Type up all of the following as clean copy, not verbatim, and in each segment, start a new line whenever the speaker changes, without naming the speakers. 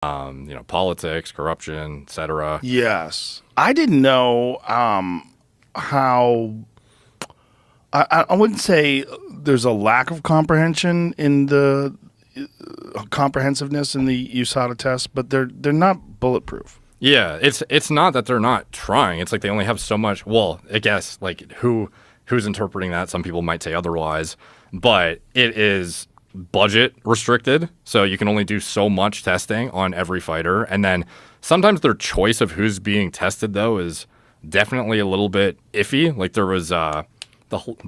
Politics, corruption, etc.
Yes. I didn't know how. I wouldn't say there's a lack of comprehension in the comprehensiveness in the USADA test, but they're not bulletproof.
Yeah, it's not that they're not trying. It's like they only have so much. Well, I guess like who's interpreting that? Some people might say otherwise, but it is budget restricted, so you can only do so much testing on every fighter, and then sometimes their choice of who's being tested though is definitely a little bit iffy. Like there was the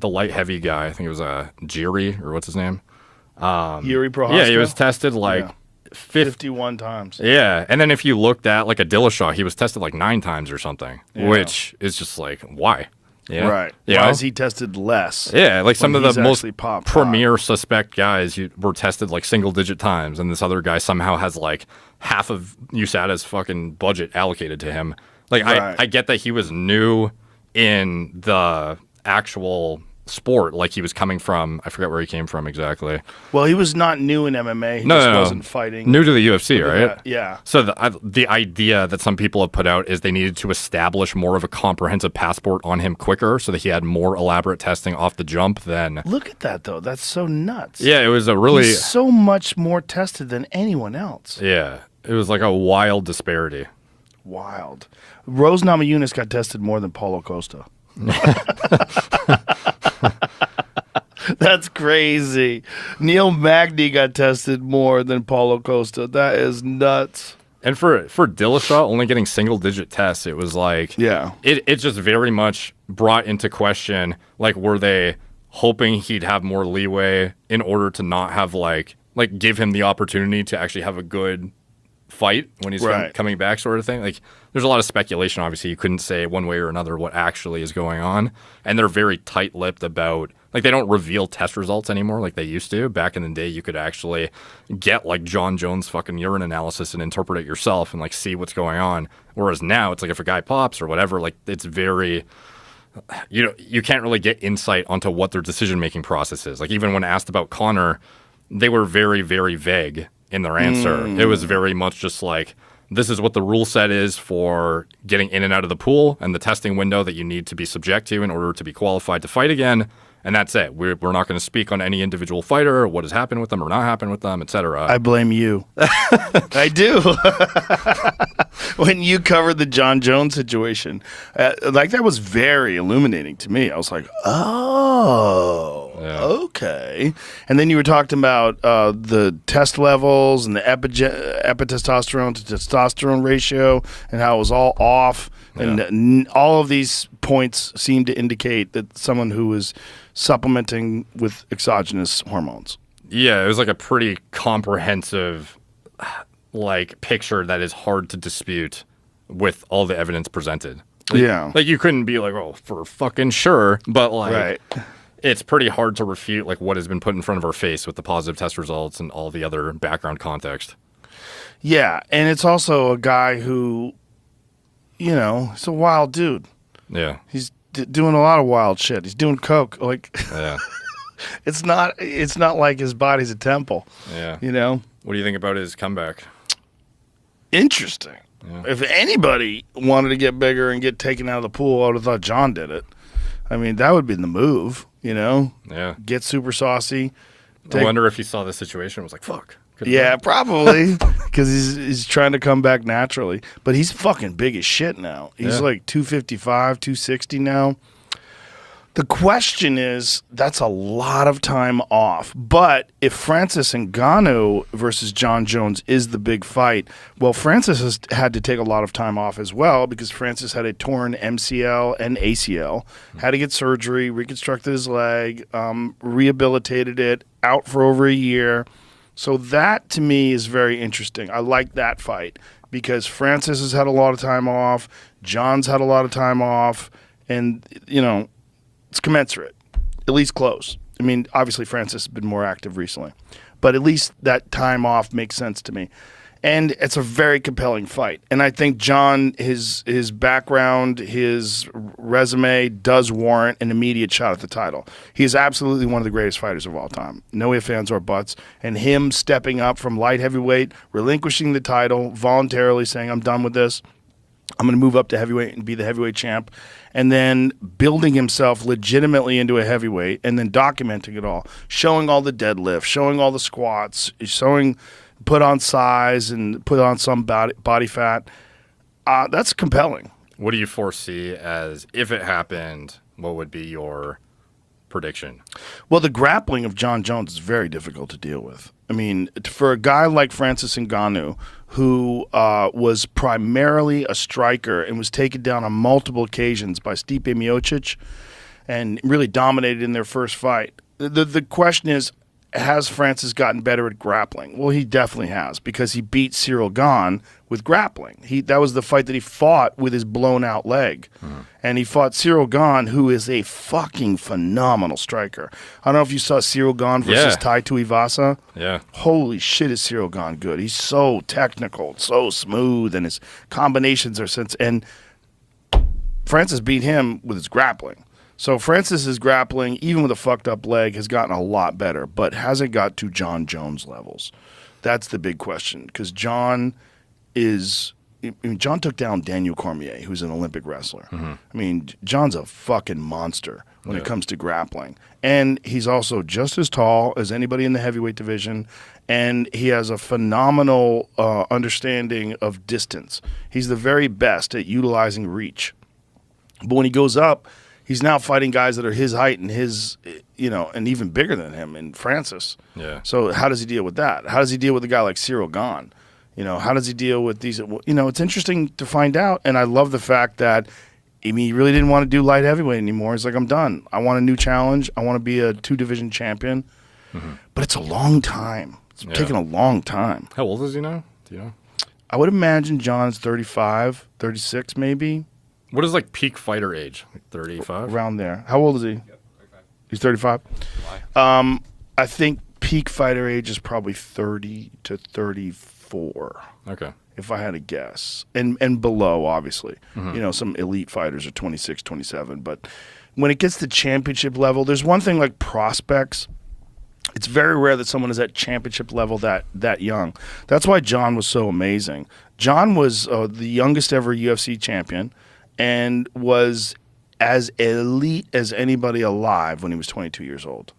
light heavy guy, I think it was Jiri, or what's his name?
Yuri Prohaska?
Yeah, he was tested like
51 times.
Yeah, and then if you looked at like a Dillashaw, he was tested like 9 times or something, which is just like, why? Yeah.
Right. Why is he tested less?
Yeah, like some of the most premier
hot.
suspect guys were tested like single-digit times, and this other guy somehow has like half of USADA's fucking budget allocated to him. Like, I get that he was new in the actual sport, like he was coming from, I forget where he came from exactly.
Well, he was not new in MMA. He just wasn't fighting.
New to the UFC, right?
Yeah.
So the idea that some people have put out is they needed to establish more of a comprehensive passport on him quicker so that he had more elaborate testing off the jump than...
Look at that, though. That's so nuts.
Yeah, it was a really...
He's so much more tested than anyone else.
Yeah. It was like a wild disparity.
Wild. Rose Namajunas got tested more than Paulo Costa. That's crazy. Neil Magny got tested more than Paulo Costa. That is nuts.
And for Dillashaw only getting single-digit tests, it was like...
Yeah.
It just very much brought into question, like, were they hoping he'd have more leeway in order to not have, like give him the opportunity to actually have a good fight when he's coming back, sort of thing? Like, there's a lot of speculation, obviously. You couldn't say one way or another what actually is going on. And they're very tight-lipped about... Like, they don't reveal test results anymore like they used to. Back in the day, you could actually get, like, John Jones' fucking urine analysis and interpret it yourself and, like, see what's going on. Whereas now, it's like if a guy pops or whatever, like, it's very... You can't really get insight onto what their decision-making process is. Like, even when asked about Conor, they were very, very vague in their answer. It was very much just like, this is what the rule set is for getting in and out of the pool and the testing window that you need to be subject to in order to be qualified to fight again. And that's it. We're not going to speak on any individual fighter or what has happened with them or not happened with them, etc.
I blame you. I do. When you covered the John Jones situation, like that was very illuminating to me. I was like, okay. And then you were talking about the test levels and the epitestosterone to testosterone ratio and how it was all off. And all of these points seem to indicate that someone who is supplementing with exogenous hormones.
Yeah, it was like a pretty comprehensive like picture that is hard to dispute with all the evidence presented. Like, like you couldn't be like, oh, for fucking sure, but like it's pretty hard to refute like what has been put in front of our face with the positive test results and all the other background context.
Yeah, and it's also a guy who, you know, he's a wild dude.
Yeah.
He's doing a lot of wild shit. He's doing coke. Like, it's not like his body's a temple.
Yeah.
You know?
What do you think about his comeback?
Interesting.
Yeah.
If anybody wanted to get bigger and get taken out of the pool, I would have thought John did it. I mean, that would be the move, you know?
Yeah.
Get super saucy.
I wonder if he saw the situation and was like, fuck.
Yeah, probably. Because he's trying to come back naturally. But he's fucking big as shit now. He's like 255, 260 now. The question is, that's a lot of time off. But if Francis Ngannou versus John Jones is the big fight, well, Francis has had to take a lot of time off as well because Francis had a torn MCL and ACL, had to get surgery, reconstructed his leg, rehabilitated it, out for over a year. So that, to me, is very interesting. I like that fight because Francis has had a lot of time off, John's had a lot of time off, and, you know, it's commensurate, at least close. I mean, obviously Francis has been more active recently, but at least that time off makes sense to me. And it's a very compelling fight. And I think John, his background, his resume does warrant an immediate shot at the title. He is absolutely one of the greatest fighters of all time. No ifs, ands, or buts. And him stepping up from light heavyweight, relinquishing the title, voluntarily saying, I'm done with this. I'm going to move up to heavyweight and be the heavyweight champ. And then building himself legitimately into a heavyweight and then documenting it all. Showing all the deadlifts, showing all the squats, showing... put on size and put on some body fat. That's compelling.
What do you foresee as, if it happened, what would be your prediction?
Well, the grappling of John Jones is very difficult to deal with. I mean, for a guy like Francis Ngannou, who was primarily a striker and was taken down on multiple occasions by Stipe Miocic and really dominated in their first fight, the question is, has Francis gotten better at grappling? Well, he definitely has, because he beat Cyril Gane with grappling. That was the fight that he fought with his blown-out leg. And he fought Cyril Gane, who is a fucking phenomenal striker. I don't know if you saw Cyril Gane versus Tai Tuivasa.
Yeah.
Holy shit, is Cyril Gane good. He's so technical, so smooth, and his combinations are and Francis beat him with his grappling. So Francis's grappling, even with a fucked up leg, has gotten a lot better, but hasn't got to John Jones levels. That's the big question, because John took down Daniel Cormier, who's an Olympic wrestler. I mean, John's a fucking monster when it comes to grappling. And he's also just as tall as anybody in the heavyweight division, and he has a phenomenal understanding of distance. He's the very best at utilizing reach. But when he goes up, he's now fighting guys that are his height and his, and even bigger than him in Francis.
Yeah.
So how does he deal with that? How does he deal with a guy like Cyril Gane? How does he deal with these? It's interesting to find out. And I love the fact that, he really didn't want to do light heavyweight anymore. He's like, I'm done. I want a new challenge. I want to be a 2-division champion. But it's a long time. It's taken a long time.
How old is he now? Do you know?
I would imagine John's 35, 36 maybe.
What is peak fighter age? 35?
Around there. How old is he?
Yep, 35.
He's 35? I think peak fighter age is probably 30 to 34.
Okay.
If I had to guess. And below, obviously. Some elite fighters are 26, 27. But when it gets to championship level, there's one thing like prospects. It's very rare that someone is at championship level that young. That's why John was so amazing. John was the youngest ever UFC champion, and was as elite as anybody alive when he was 22 years old.